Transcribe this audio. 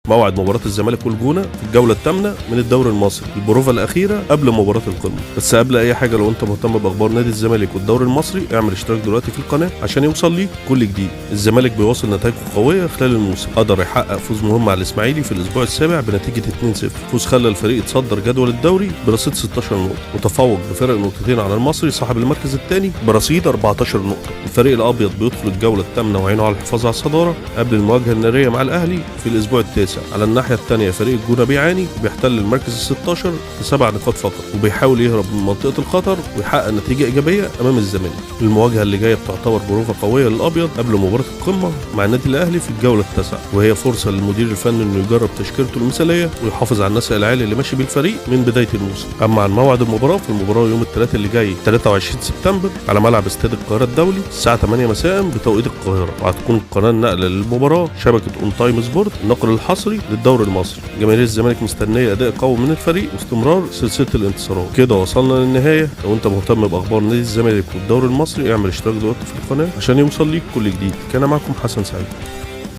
موعد مباراة الزمالك والجونة في الجولة الثامنة من الدوري المصري، البروفة الأخيرة قبل مباراة القمة. بس قبل أي حاجة، لو أنت مهتم بأخبار نادي الزمالك والدوري المصري اعمل اشتراك دلوقتي في القناة عشان يوصل ليك كل جديد. الزمالك بيواصل نتائجه قوية خلال الموسم، قدر يحقق فوز مهم على الإسماعيلي في الأسبوع السابع بنتيجة 2-0. فوز خلى الفريق يتصدر جدول الدوري برصيد 16 نقطة، متفوق بفرق نقطتين على المصري صاحب المركز الثاني برصيد 14 نقطة. الفريق الأبيض بيدخل الجولة الثامنة وعينه على الحفاظ على الصدارة قبل المواجهة النارية مع الأهلي في الأسبوع التاسع. على الناحية الثانية فريق الجونة بيعاني، بيحتل المركز ال16 ب7 نقاط فقط، وبيحاول يهرب من منطقة الخطر ويحقق نتيجة إيجابية أمام الزمالك. المواجهة اللي جاية بتعتبر بروفة قوية للأبيض قبل مباراة القمة مع النادي الأهلي في الجولة التاسعة، وهي فرصة للمدير الفني إنه يجرب تشكيلته المثالية ويحافظ على النسق العالي اللي ماشي بالفريق من بداية الموسم. أما عن موعد المباراة، فالمباراة يوم الثلاثاء اللي جاي 23 سبتمبر على ملعب استاد القاهرة الدولي الساعة 8 مساء بتوقيت القاهرة، وهتكون القناة النقلة للمباراة شبكة اون تايم سبورت، النقل الحصري للدوري المصري. جماهير الزمالك مستنية أداء قوي من الفريق واستمرار سلسلة الانتصارات. كده وصلنا للنهاية. لو أنت مهتم بأخبار نادي الزمالك والدوري المصري اعمل اشتراك دلوقتي في القناة عشان يوصل ليك كل جديد. كان معكم حسن سعيد.